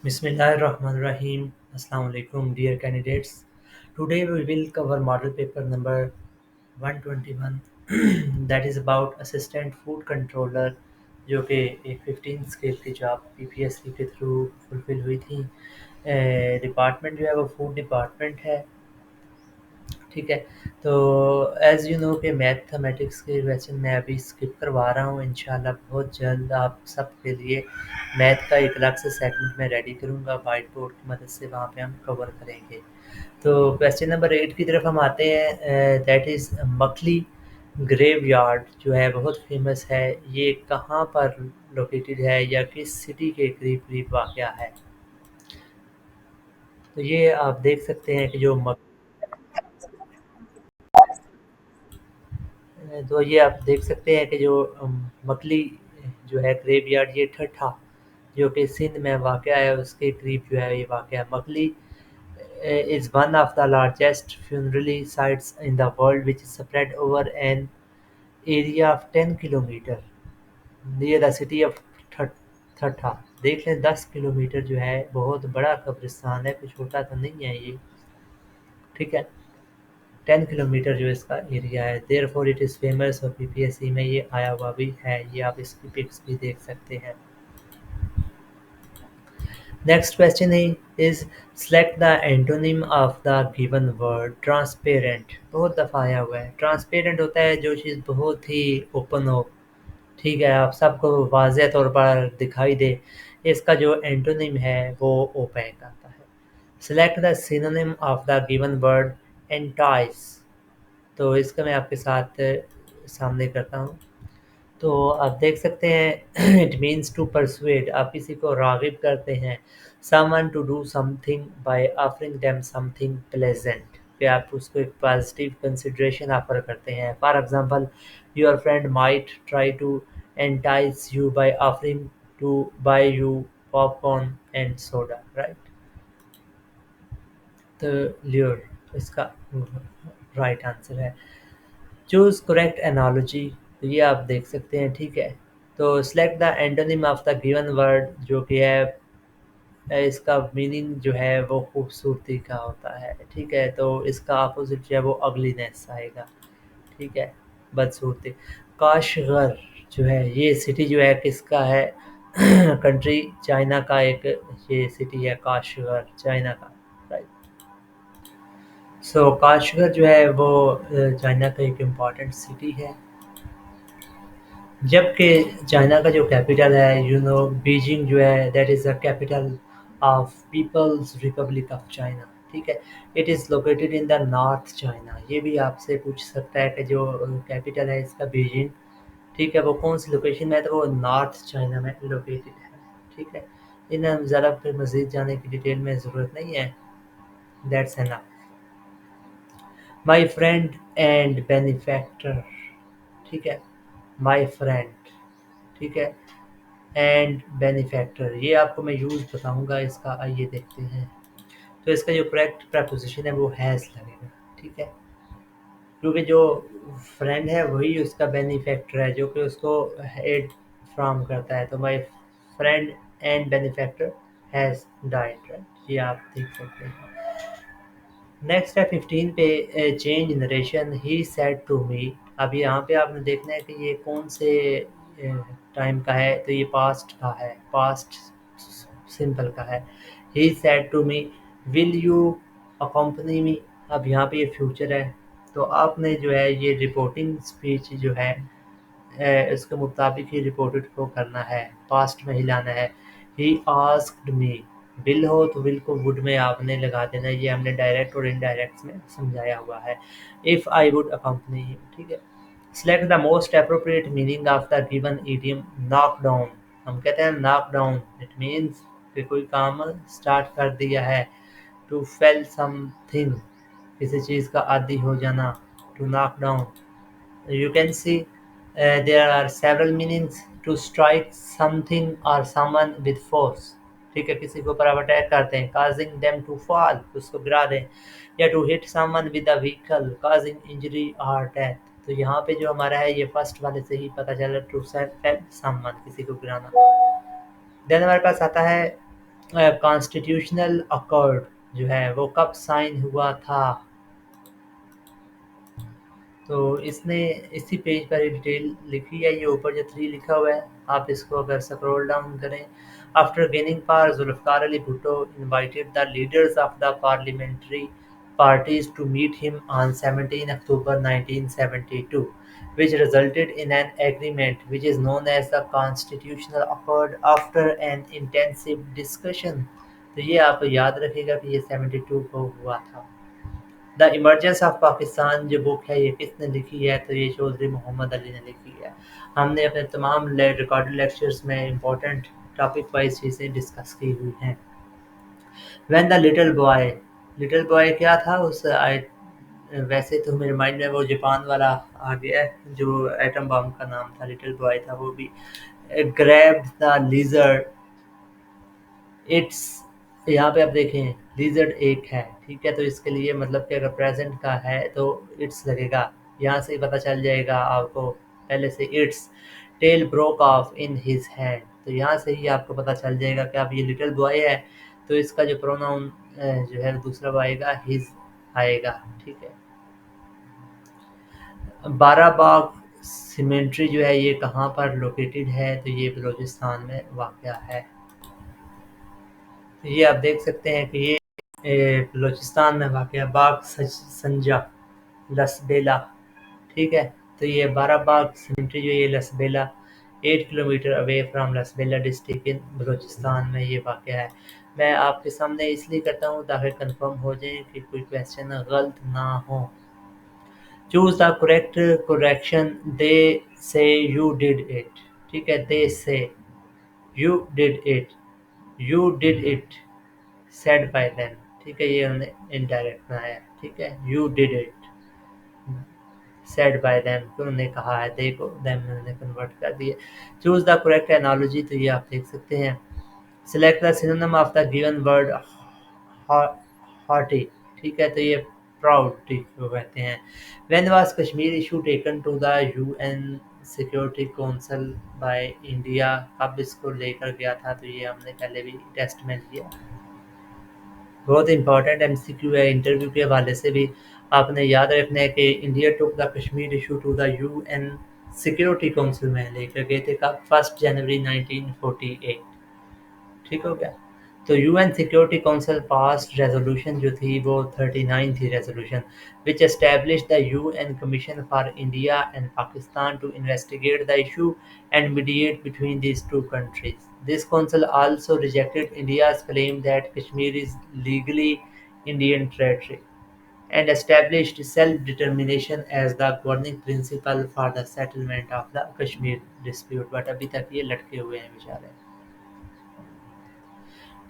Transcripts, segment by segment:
Bismillahirrahmanirrahim. Assalamu alaikum, dear candidates. Today we will cover model paper number 121 that is about assistant food controller जो कि एक 15 scale की job PPSC के through fulfil हुई थी। Department जो है वो फूड डिपार्टमेंट है। ठीक है। तो एज़ यू नो कि मैथमेटिक्स के क्वेश्चन मैं अभी स्किप करवा रहा हूँ। इंशाल्लाह बहुत जल्द आप सबके लिए मैथ का एक अलग से सेगमेंट मैं रेडी करूँगा वाइट बोर्ड की मदद से, वहाँ पे हम कवर करेंगे। तो क्वेश्चन नंबर 8 की तरफ हम आते हैं। दैट इज़ मकली ग्रेवयार्ड जो है बहुत फेमस है। ये कहाँ पर लोकेटेड है या किस सिटी के करीब करीब वाक़या है? तो ये आप देख सकते हैं कि जो तो ये आप देख सकते हैं कि जो मकली जो है ग्रेवयार्ड ये ठट्ठा जो कि सिंध में वाक़या है उसके करीब जो है ये वाक़या है। मकली is one of the largest funerary sites in the world which is spread over an area of 10 kilometre near the city of ठट्ठा। देख लें 10 किलोमीटर जो है बहुत बड़ा कब्रिस्तान है, कुछ छोटा तो नहीं है ये। ठीक है। 10 किलोमीटर जो इसका एरिया है, देयरफॉर इट इज़ फेमस और पीपीएससी में ये आया हुआ भी है। ये आप इसकी पिक्स भी देख सकते हैं। Next question is select the antonym of the given word. Transparent बहुत दफ़ा आया हुआ है। ट्रांसपेरेंट होता है जो चीज़ बहुत ही ओपन हो, ठीक है, आप सबको वाज़ेह तौर पर दिखाई दे। इसका जो एंटोनिम है वो ओपेक आता है। Select the synonym of the given word entice. तो इसका मैं आपके साथ सामने करता हूँ। तो आप देख सकते हैं इट मीन्स टू परसुएड, आप किसी को राग़िब करते हैं। Someone to do something by offering them something pleasant, कि आप उसको एक पॉजिटिव कंसिडरेशन ऑफर करते हैं। For example your friend might try to entice you by offering to buy you popcorn and soda, right. तो ल्योर इसका right answer है। Choose correct analogy, तो ये आप देख सकते हैं। ठीक है। तो select the antonym of the given word जो कि है इसका मीनिंग जो है वो खूबसूरती का होता है। ठीक है। तो इसका अपोजिट जो है वो अगलीनेस आएगा। ठीक है। बदसूरती। काशगर जो है ये सिटी जो है किसका है? कंट्री चाइना का एक ये सिटी है काशगर, चाइना का, राइट। सो काशगर जो है वो चाइना का एक इम्पॉर्टेंट सिटी है। जबकि चाइना का जो कैपिटल है बीजिंग जो है that is the capital of People's Republic of China. ठीक है। It is located in the North China. ये भी आपसे पूछ सकता है कि जो कैपिटल है इसका बीजिंग, ठीक है, वो कौन सी लोकेशन में है? तो वो नॉर्थ चाइना में लोकेटेड है। ठीक है। इन ज़्यादा फिर मज़ीद जाने की डिटेल में ज़रूरत नहीं है। That's enough. My friend and benefactor. ठीक है। माई फ्रेंड, ठीक है, एंड बेनिफैक्टर, ये आपको मैं यूज़ बताऊंगा इसका। आइए देखते हैं। तो इसका जो करेक्ट प्रपोजिशन है वो हैज़ लगेगा। ठीक है। क्योंकि जो फ्रेंड है वही उसका बेनिफैक्टर है जो कि उसको हेड फ्रॉम करता है। तो my friend and benefactor has died, right. ये आप देख सकते हैं। नेक्स्ट है 15 पे change narration he said to me. अब यहाँ पे आपने देखना है कि ये कौन से टाइम का है। तो ये पास्ट का है, पास्ट सिंपल का है। He said to me will you accompany me. अब यहाँ पे ये फ्यूचर है। तो आपने जो है ये रिपोर्टिंग स्पीच जो है इसके मुताबिक ही रिपोर्टेड को करना है, पास्ट में ही लाना है। ही आस्क्ड मी, विल हो तो विल को वुड में आपने लगा देना। ये हमने डायरेक्ट और इनडायरेक्ट में समझाया हुआ है। If I would accompany him. ठीक है। Select the most appropriate meaning of the given idiom knock down. हम कहते हैं नॉक डाउन, इट मीन्स कि कोई काम स्टार्ट कर दिया है। टू फेल समथिंग, किसी चीज़ का आदी हो जाना। To knock down, you can see there are several meanings to strike something or someone with force। ठीक है। किसी के ऊपर आप अटैक करते हैं, causing them to fall, उसको गिरा दें। या to hit someone with a vehicle causing injury or death। तो यहाँ पे जो हमारा है ये फर्स्ट वाले से ही पता चला, to fell someone, किसी को गिराना। देन हमारे पास आता है कॉन्स्टिट्यूशनल अकॉर्ड जो है वो कब साइन हुआ था? तो इसने इसी पेज पर ये डिटेल लिखी है, ये ऊपर जो 3 लिखा हुआ है, आप इसको अगर स्क्रॉल डाउन करें। After gaining power, Zulfikar Ali Bhutto invited the leaders of the parliamentary parties to meet him on 17 October 1972, which resulted in an agreement which is known as the Constitutional Accord after an intensive discussion। तो ये आप याद रखिएगा कि ये 72 को हुआ था। द इमरजेंस ऑफ पाकिस्तान जो बुक है ये किसने लिखी है? तो ये चौधरी मोहम्मद अली ने लिखी है। हमने अपने तमाम रिकॉर्डेड लेक्चर्स में इंपॉर्टेंट टॉपिक वाइज चीज़ें डिस्कस की हुई हैं। व्हेन द लिटिल बॉय क्या था उस आई वैसे तो मेरे माइंड में वो जापान वाला आ गया है जो एटम बम का नाम था, लिटिल बॉय था वो भी। ग्रैब द लिजर्ड इट्स, यहाँ पे आप देखें लिजर्ड एक है, ठीक है, तो इसके लिए मतलब कि अगर प्रेजेंट का है तो इट्स लगेगा, यहाँ से ही पता चल जाएगा आपको पहले से its. Tail broke off in his hand, तो यहाँ से ही आपको पता चल जाएगा कि अब ये लिटिल बॉय है, तो इसका जो प्रोनाउन जो है दूसरा वो आएगा हिज आएगा, ठीक है। बाराबाग सीमेंट्री जो है ये कहाँ पर लोकेटेड है? तो ये बलूचिस्तान में वाक़या है। ये आप देख सकते हैं कि ये बलूचिस्तान में वाक़या बाग संजा लसबेला, ठीक है। तो ये बाराबाग सीमेंट्री जो ये Lasbela 8 kilometre away from Lasbela district in Balochistan में ये वाक़या है। मैं आपके सामने इसलिए करता हूँ ताकि कंफर्म हो जाए कि कोई क्वेश्चन गलत ना हो। चूज़ द करेक्ट करेक्शन, दे से यू डिड इट, ठीक है, दे से you did it, you did it said bye them, ठीक है, ये हमने इनडायरेक्ट बनाया, ठीक है। You did it said bye them, तो उन्होंने कहा है, दे को देम में उन्होंने कन्वर्ट कर दिया। चूज द करेक्ट एनालॉजी, तो ये आप देख सकते हैं। Select the synonym of the given word haughty, ठीक है, तो ये प्राउड को कहते हैं। When was Kashmir issue taken to the UN Security Council by India, कब इसको लेकर गया था? तो ये हमने पहले भी टेस्ट में लिया। बहुत इंपॉर्टेंट एमसीक्यू है, इंटरव्यू के हवाले से भी आपने याद रखना है कि India took the Kashmir issue to the UN Security Council में लेकर गए थे कब? 1 जनवरी 1948, ठीक हो गया। तो UN Security Council passed resolution जो थी वो 39 थी resolution, which establish the UN Commission for India and Pakistan to investigate the issue and mediate between these two countries. This council also rejected India's claim that Kashmir is legally Indian territory and established self-determination as the governing principle for the settlement of the Kashmir dispute. But अभी तक ये लटके हुए हैं बेचारे,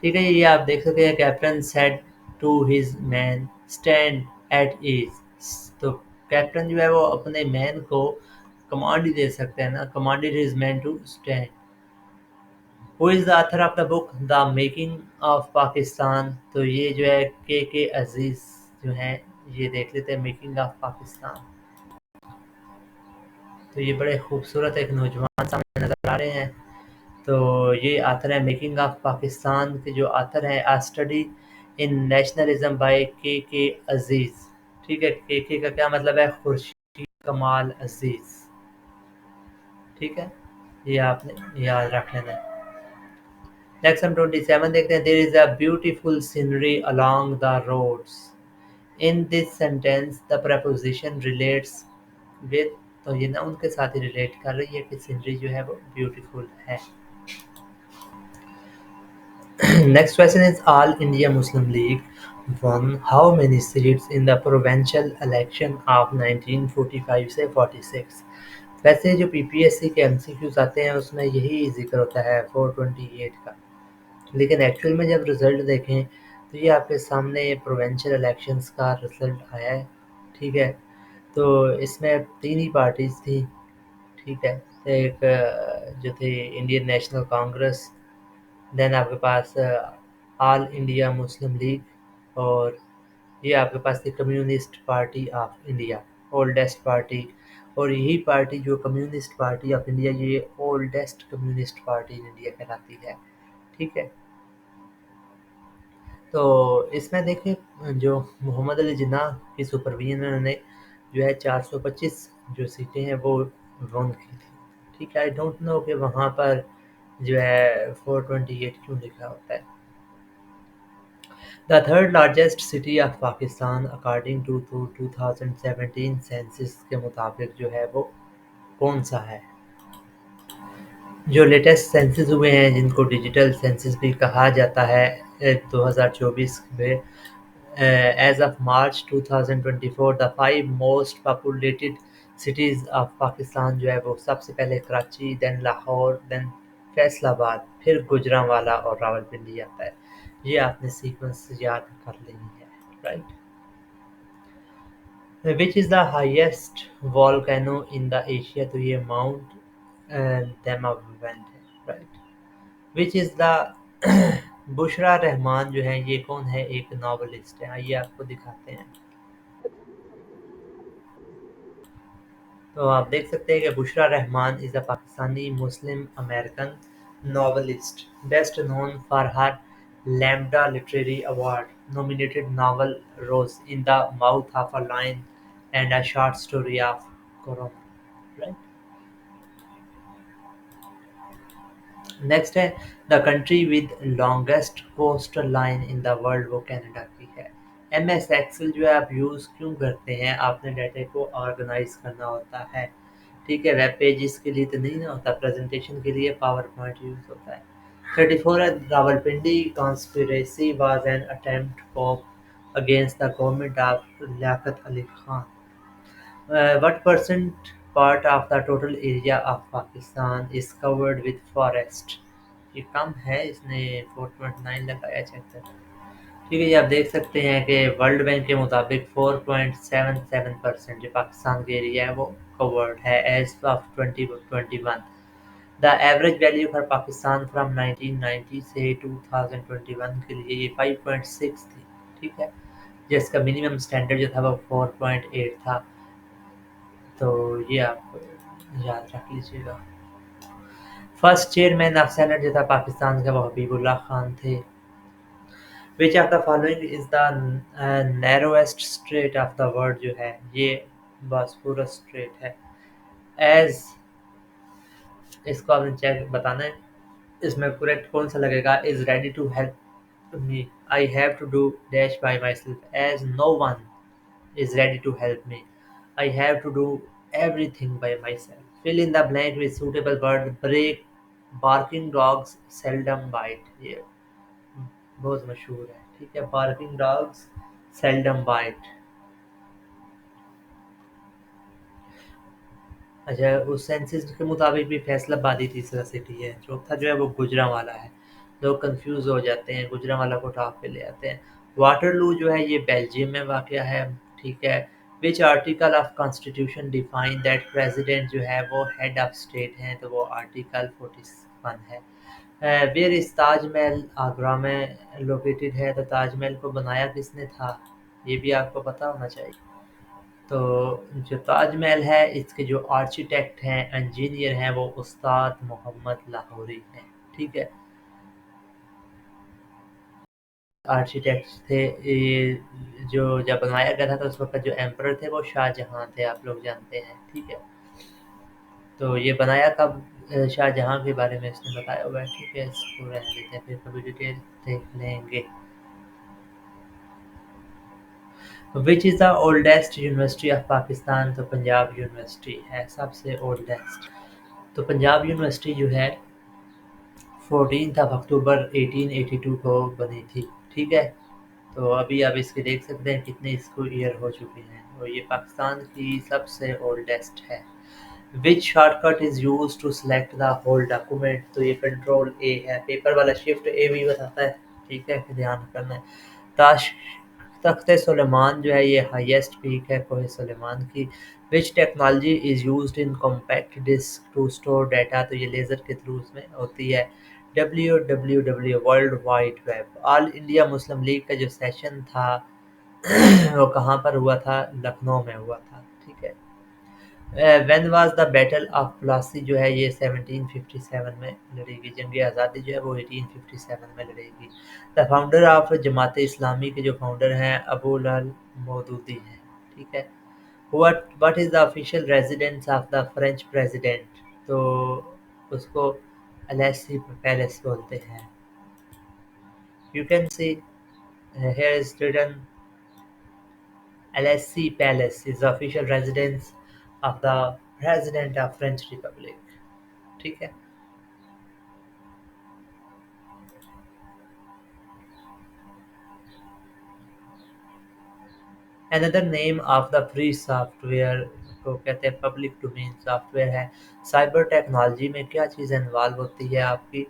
ठीक है। ये आप देख सकते हैं, captain said to his man stand at ease, तो कैप्टन जो है वो अपने मैन को कमांड ही दे सकते हैं ना, commanded his man to stand. Who is the author of the book the making of Pakistan, तो ये जो है के अजीज़ जो हैं, ये देख लेते हैं मेकिंग ऑफ पाकिस्तान। तो ये बड़े खूबसूरत एक नौजवान सामने नज़र आ रहे हैं, तो ये आथर है मेकिंग ऑफ पाकिस्तान के जो आथर हैं, आ स्टडी इन नेशनलिज्म बाय के अजीज़, ठीक है। के का क्या मतलब है? खुर्शीद कमाल अजीज़, ठीक है, ये आपने याद रख लेना है। नेक्स्ट हम 27 देखते हैं। There is a beautiful scenery along the roads, in this sentence the preposition relates with, तो ये ना उनके साथ ही रिलेट कर रही है कि सीनरी जो है वो ब्यूटीफुल है। Next question is All India Muslim League won how many seats in the provincial election of 1945 से 46? वैसे जो पीपीएससी के एमसीक्यूज आते हैं उसमें यही जिक्र होता है 428 का, लेकिन एक्चुअल में जब रिज़ल्ट देखें तो ये आपके सामने प्रोविंशियल इलेक्शंस का रिज़ल्ट आया है, ठीक है। तो इसमें 3 ही पार्टीज़ थी, ठीक है। एक जो थे इंडियन नेशनल कांग्रेस, देन आपके पास ऑल इंडिया मुस्लिम लीग, और ये आपके पास थी communist party of India, oldest party. और यही पार्टी जो कम्युनिस्ट पार्टी ऑफ इंडिया, ये oldest communist party in India कहलाती है, ठीक है। तो इसमें देखिए जो मोहम्मद अली जिन्नाह की सुपरविजन में उन्होंने जो है 425 जो सीटें हैं वो वन की थी। ठीक है, आई डोंट नो कि वहाँ पर जो है 428 क्यों लिखा होता है। The third largest city of Pakistan according to 2017 census के मुताबिक जो है वो कौन सा है? जो लेटेस्ट सेंसस हुए हैं जिनको डिजिटल सेंसस भी कहा जाता है 2024 में, as of March 2024 the 5 most populated cities of Pakistan जो है वो सबसे पहले कराची, देन लाहौर, देन फैसलाबाद, फिर गुजरांवाला और रावलपिंडी आता है। ये आपने सीक्वेंस याद कर लेनी है, right. Which is the highest volcano in the Asia? तो ये माउंट दैमावेंट है, right. Which is the Bushra Rahman जो है ये कौन है? एक नॉवलिस्ट है। आइए आपको दिखाते हैं। तो आप देख सकते हैं कि Bushra Rahman is a Pakistani Muslim American novelist, best known for her Lambda Literary Award nominated novel Rose in the Mouth of a Lion and a short story of Corona. Right? Next है the country with longest coastal line in the world, वो Canada की है। M S Excel जो है आप use क्यों करते हैं? आपने डाटा को ऑर्गेनाइज करना होता है। ठीक है, वेब पेजेस के लिए तो नहीं ना होता, प्रेजेंटेशन के लिए पावर पॉइंट यूज़ होता है। 34 Rawalpindi conspiracy was an attempt of against the government of Liaquat Ali Khan. What percent part of the total area of Pakistan is covered with forest? ये कम है, इसने 4.9 लगाया, चेक कर। ठीक है, ये आप देख सकते हैं कि वर्ल्ड बैंक के मुताबिक 4.77% जो पाकिस्तान के एरिया है वो कवर्ड है as of 2021। The average value for Pakistan from 1990 से 2021 के लिए ये 5.6 थी। ठीक है, जिसका मिनिमम स्टैंडर्ड जो था वो 4.8 था। तो ये आप याद रख लीजिएगा। फर्स्ट चेयरमैन ऑफ सेनेट जो था पाकिस्तान का वो हबीबुल्लाह खान थे। Which of the following is the narrowest straight of the world जो है ये बॉस्फोरस स्ट्रेट है। एज इसको आपने चेक बताना है, इसमें करेक्ट कौन सा लगेगा? Is ready to help me, I have to do dash by myself, as no one is ready to help me. I have to do everything by myself. Fill in the blank with suitable word. Break. Barking dogs seldom bite. ये बहुत मशहूर है। ठीक है, barking dogs seldom bite. अच्छा, उस census के मुताबिक भी फैसलाबादी तीसरा सिटी है, चौथा जो है वो गुजरांवाला है। लोग कंफ्यूज हो जाते हैं, गुजरांवाला को टॉप पे ले आते हैं। वाटरलू जो है ये बेल्जियम में वाक़या है। ठीक है, which article of constitution define that president जो है वो हेड ऑफ स्टेट हैं? तो वो आर्टिकल 41 है। Where is Taj Mahal? आगरा में लोकेटेड है। तो ताजमहल को बनाया किसने था? ये भी आपको पता होना चाहिए। तो जो ताजमहल है इसके जो आर्किटेक्ट हैं, इंजीनियर हैं, वो उस्ताद मोहम्मद लाहौरी हैं। ठीक है, आर्किटेक्ट थे ये, जो जब बनाया गया था तो उस वक्त जो एम्परर थे वो शाहजहां थे, आप लोग जानते हैं। ठीक है, तो ये बनाया कब? शाहजहां के बारे में इसने बताया हुआ है। ठीक है, इसको रहने देते हैं, फिर कभी डिटेल देख लेंगे। Which is the oldest university of Pakistan? तो पंजाब यूनिवर्सिटी है सबसे ओल्डेस्ट। तो पंजाब यूनिवर्सिटी जो है 14 अक्टूबर 1882 को बनी थी। ठीक है, तो अभी आप इसके देख सकते हैं कितने इसको ईयर हो चुके हैं, और ये पाकिस्तान की सबसे ओल्डेस्ट है। Which shortcut is use to select the whole document? तो ये कंट्रोल ए है, पेपर वाला शिफ्ट ए भी बताता है। ठीक है, ध्यान करना है। ताश तख्ते सुलेमान जो है ये हाईएस्ट पीक है कोहे सुलेमान की। Which technology is used in compact disc to store data? तो ये लेज़र के थ्रू उसमें होती है। www world wide web. All India Muslim League का जो सेशन था वो कहाँ पर हुआ था? लखनऊ में हुआ था। ठीक है, when was the battle of Plassey जो है ये 1757 में लड़ी गई। जंग आज़ादी जो है वो 1857 में लड़ी गई। The founder of Jamaat Islami के जो फाउंडर हैं अबुल अल मौदूदी हैं। ठीक है। What is the official residence of the French President? तो उसको एलेसी पैलेस बोलते हैं। You can see here is written Elysee Palace is the official residence of the President of French Republic. ठीक है। Another name of the free software को कहते हैं public domain software है। साइबर टेक्नोलॉजी में क्या चीज़ इन्वॉल्व होती है आपकी?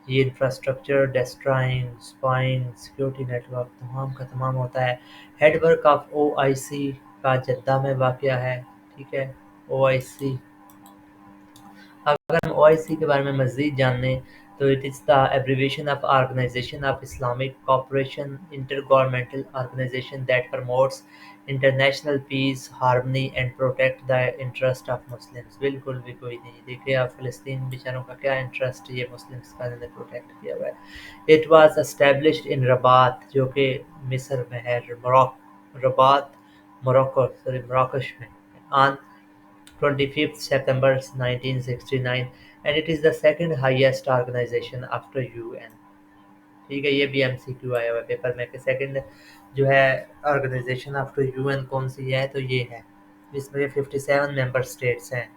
ये infrastructure destroying spying security network तमाम का तमाम होता है। हेडवर्क ऑफ OIC का जद्दा में वाक़या है। ठीक है। OIC, अगर हम OIC के बारे में मज़ीद जानें तो it is the abbreviation of Organisation of Islamic Cooperation, intergovernmental organisation that promotes international peace, harmony and protect the interest of Muslims. बिल्कुल भी कोई नहीं। देखिए आप फ़लस्तीन बेचारों का क्या इंटरेस्ट ये मुस्लिम्स का इन्होंने प्रोटेक्ट किया हुआ है। It was established in Rabat जो कि मिस्र में है, रबात मोरक्कश में, on 25th September 1969 and it is the second highest organization after UN। ठीक है। ये भी MCQ आया हुआ है पेपर में कि सेकंड जो है ऑर्गेनाइजेशन आफ्टर UN कौन सी है, तो ये है। इसमें 57 मेंबर स्टेट्स हैं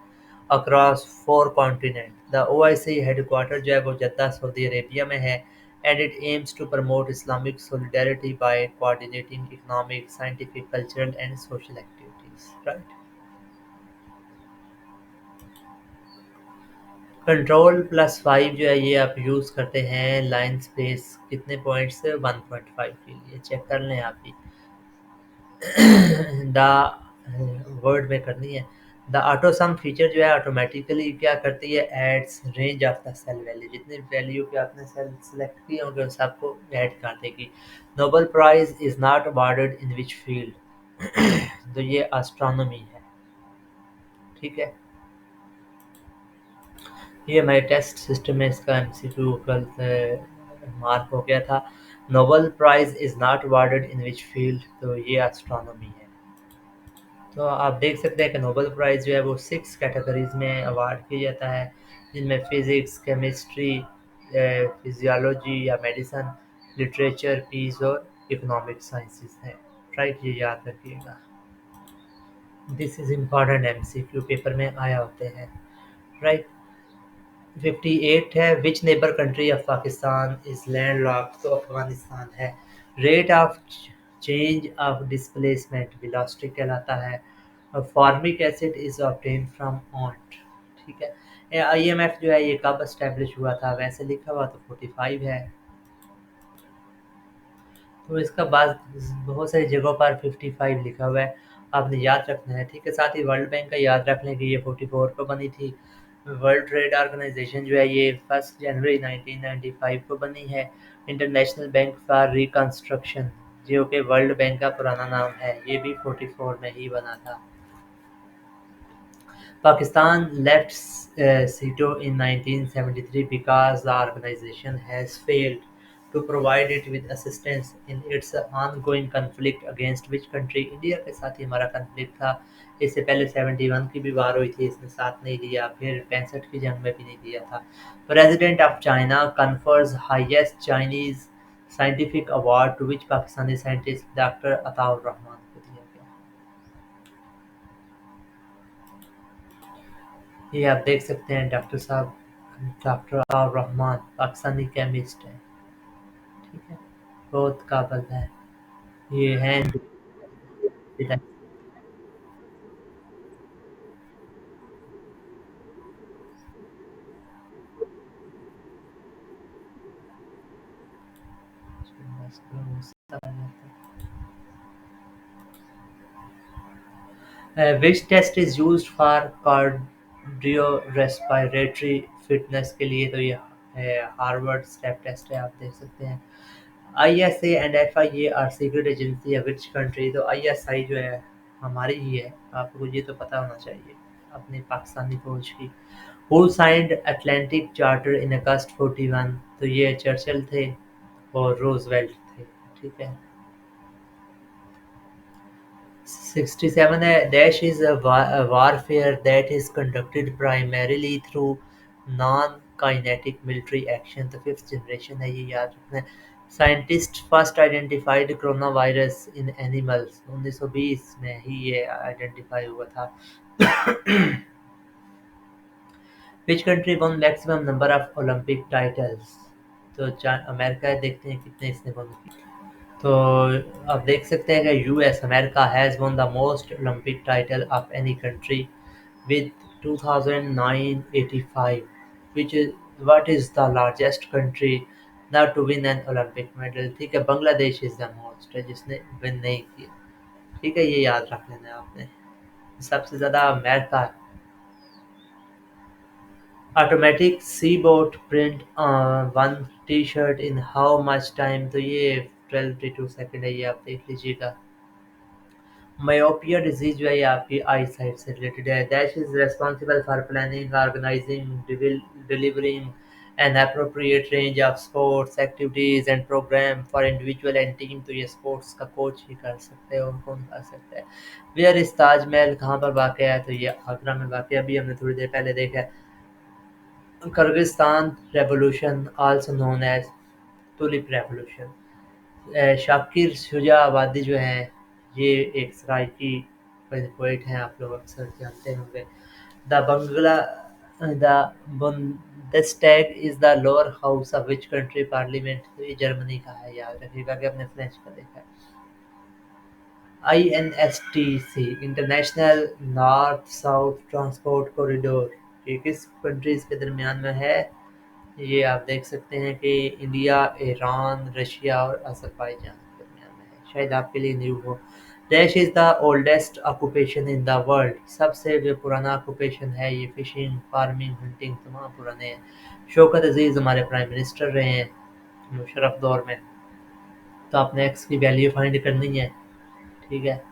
across 4 continent. The OIC headquarter जो है वो जद्दा सऊदी अरेबिया में है and it aims to promote Islamic solidarity by coordinating economic, scientific, cultural and social activities, right? कंट्रोल+5 जो है ये आप यूज़ करते हैं लाइन स्पेस कितने पॉइंट से 1.5 के लिए चेक कर लें आप भी। द वर्ड में करनी है। द ऑटो सम फीचर जो है ऑटोमेटिकली क्या करती है, adds range of the cell value, जितने वैल्यू के आपने सेल सेलेक्ट किए होंगे उन सबको ऐड कर देगी। Nobel Prize is not awarded in which field? तो ये एस्ट्रोनॉमी है। ठीक है। ये हमारे टेस्ट सिस्टम में इसका MCQ कल मार्क हो गया था। Nobel Prize is not awarded in which field? तो ये एस्ट्रोनॉमी है। तो आप देख सकते हैं कि नोबेल प्राइज़ जो है वो 6 कैटेगरीज़ में अवार्ड किया जाता है, जिनमें फ़िज़िक्स, केमिस्ट्री, फ़िज़ियोलॉजी या मेडिसिन, लिटरेचर, पीस और इकोनॉमिक साइंसेस हैं। राइट, ये याद रखिएगा। This is important MCQ paper में आया होते हैं। राइट। 58 है। Which neighbour country of Pakistan is landlocked? तो अफगानिस्तान है। Rate of change of displacement velocity कहलाता है। और formic acid is obtain from ant. ठीक है। IMF जो है ये कब एस्टेब्लिश हुआ था? वैसे लिखा हुआ तो 45 है, तो इसका बाद बहुत सारी जगहों पर 55 लिखा हुआ है, आपने याद रखना है। ठीक है। साथ ही वर्ल्ड बैंक का याद रख लें कि ये 44 को बनी थी। वर्ल्ड ट्रेड ऑर्गेनाइजेशन जो है ये 1 जनवरी 1995 को बनी है। इंटरनेशनल बैंक फॉर रिकंस्ट्रक्शन जो कि वर्ल्ड बैंक का पुराना नाम है, ये भी 44 में ही बना था। Pakistan left SEATO in 1973 because the organization has failed to provide it with assistance in its ongoing conflict against which country? India के साथ ही हमारा conflict था। इससे पहले 71 की भी वार हुई थी, इसने साथ नहीं दिया। फिर 65 की जंग में भी नहीं दिया था। President of China confers highest Chinese scientific award to which Pakistani scientist? Dr. Ataur Rahman को दिया गया। ये आप देख सकते हैं डॉक्टर साहब, डॉक्टर अताउर रहमान पाकिस्तानी केमिस्ट है। ठीक है। बहुत काबिल है। ये हैं which test is used for cardio respiratory fitness के लिए? तो ये हार्वर्ड स्टेप टेस्ट है, आप देख सकते हैं। ISA and FIA are secret agency है विच कंट्री? तो ISI जो है हमारी ही है, आपको ये तो पता होना चाहिए। अपनी पाकिस्तानी फ़ौज की। हू साइंड अटलांटिक चार्टर इन अगस्त 41? तो ये चर्चिल थे और रूज़वेल्ट थे, ठीक है। 67 है, dash is a warfare that is conducted primarily through non-kinetic military action. तो फिफ्थ जनरेशन है, ये याद रखना है। Scientist first identified corona virus in animals. 1920 में ही ये आइडेंटिफाई हुआ था। Which country won maximum number of Olympic titles? तो अमेरिका है, देखते हैं कितने इसने वन किए। तो आप देख सकते हैं कि US America has one the most Olympic title of any country with 2985, which is what is the largest country not to win an Olympic medal? ठीक है, बांग्लादेश इज द मोस्ट है जिसने विन नहीं किया। ठीक है, ये याद रख लेना है आपने। सबसे ज्यादा अमेरिका है। Automatic sea boat print one T shirt in how much time? तो ये 12 to 2 सेकेंड है, ये आप देख लीजिएगा। मायोपिया डिजीज जो है ये आपकी आई साइट से रिलेटेड है। Dash is responsible for planning, organising, delivering an appropriate range of sports activities and program for individual and team. तो ये स्पोर्ट्स का कोच ही कर सकते हैं, और कौन कर सकता है। वेयर इज ताजमहल, कहाँ पर वाक़ है? तो ये आगरा में वाक़ है। अभी हमने थोड़ी देर पहले देखा है। Kyrgyzstan revolution also known as Tulip Revolution. Shakir Shuja Abadi जो हैं, ये एक सराइकी पोइट हैं, आप लोग अक्सर जानते होंगे। The Bangla the बुंदेस्टैग is the lower house of which country parliament? तो ये जर्मनी का है, याद रखिएगा कि आपने फ्रेंच का देखा है। INSTC international north south transport corridor, ये किस कंट्रीज के दरमियान में है? ये आप देख सकते हैं कि इंडिया, ईरान, रशिया और अज़रबैजान के दरमियान में है। शायद आपके लिए न्यू हो। Dash is the oldest occupation in the world? सबसे जो पुराना ऑक्यूपेशन है ये फिशिंग, फार्मिंग, हंटिंग तमाम पुराने हैं। शौकत अजीज़ हमारे प्राइम मिनिस्टर रहे हैं मुशर्रफ दौर में। तो आपने एक्स की वैल्यू फाइंड करनी है, ठीक है।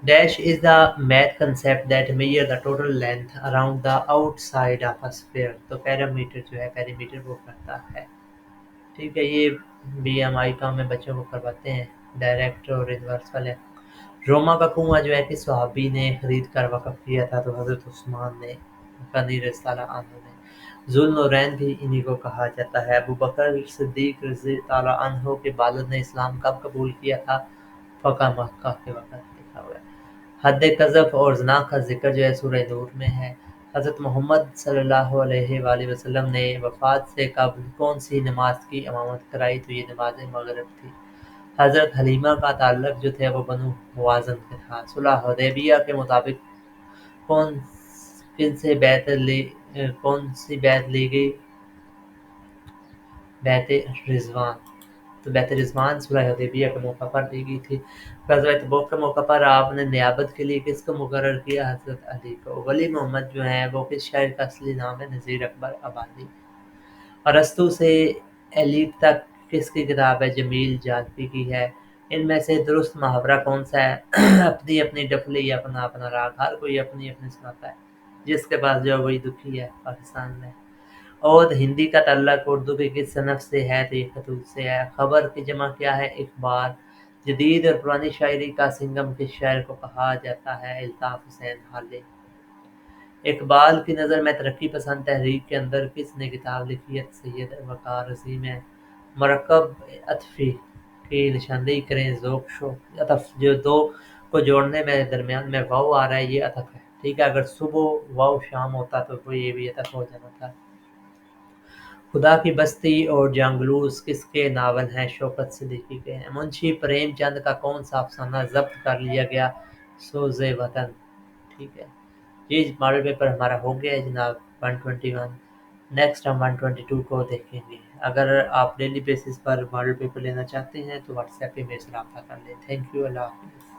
Dash is the math concept that measure the total length around the outside of a sphere? तो पैरामीटर जो है, पैरीमीटर वो करता है, ठीक है। ये बीएमआई का हमें बच्चों को करवाते हैं, डायरेक्ट और इन्वर्स वाले। रोमा का कुआं जो है कि सहाबी ने खरीद कर वक़्फ़ किया था? तो हज़रत उस्मान ने, गनी रज़ियल्लाहु अन्हु ने। ज़ुल्नूरैन भी इन्हीं को कहा जाता है। अबू बकर सिद्दीक़ रज़ियल्लाहु अन्हु के वालिद ने इस्लाम कब कबूल किया था? फ़तह मक्का के वक़्त लिखा हुआ है। हद क़ज़फ़ और ज़िना का ज़िक्र जो है सूरह नूर में है। हज़रत मोहम्मद सल्लल्लाहु अलैहि वसल्लम ने वफ़ात से कबल कौन-सी नमाज़ की इमामत कराई? तो ये नमाज़ मग़रिब थी। हज़रत हलीमा का ताल्लुक जो थे वो बनु हवाज़िन से था। सुलह हुदैबिया के मुताबिक कौन किनसे कौन सी बैत ली गई? बैत रिज़वान। तो बैत रिज़वान सुलह हुदैबिया के मौका पर ली गई थी। ग़ज़वा तबूक के मौका पर आपने नियाबत के लिए किसको मुकर्रर किया? हज़रत अली को। वली मोहम्मद जो हैं वो किस शायर का असली नाम है? नज़ीर अकबर आबादी। अरस्तू से एलीट तक किसकी किताब है? जमील जालपी की है। इनमें से दुरुस्त मुहावरा कौन सा है? अपनी अपनी डफली अपना अपना राग, हर कोई अपनी अपनी सुनाता है, जिसके पास जो है वही दुखी है पाकिस्तान में। और हिंदी का तल्लक उर्दू की किस सनफ से है? तो ये खतूत से है। खबर की जमा क्या है? इखबार। जदीद और पुरानी शायरी का सिंगम किस शायर को कहा जाता है? अल्ताफ़ हुसैन हाली। इकबाल की नज़र में तरक्की पसंद तहरीक के अंदर किसने किताब लिखी है? सैयद वक़ार रज़ी में। मरकब अतफ़ी की निशानदेही करें। ज़ोक शोक अतफ़ जो दो को जोड़ने में दरमियान में वाव आ रहा है, ये अतफ़ है, ठीक है। अगर सुबह वाव शाम होता तो ये भी अतफ़ हो जाना था। खुदा की बस्ती और जंगलूस किसके नावल हैं? शौकत सिद्दीकी के हैं। मुंशी प्रेमचंद का कौन सा अफसाना ज़ब्त कर लिया गया? सोज़े वतन, ठीक है। ये मॉडल पेपर हमारा हो गया है जनाब 121। नेक्स्ट हम 122 को देखेंगे। अगर आप डेली बेसिस पर मॉडल पेपर लेना चाहते हैं तो व्हाट्सएप पे मेरे से रब्ता कर लें। थैंक यू, अल्लाह हाफ़िज़।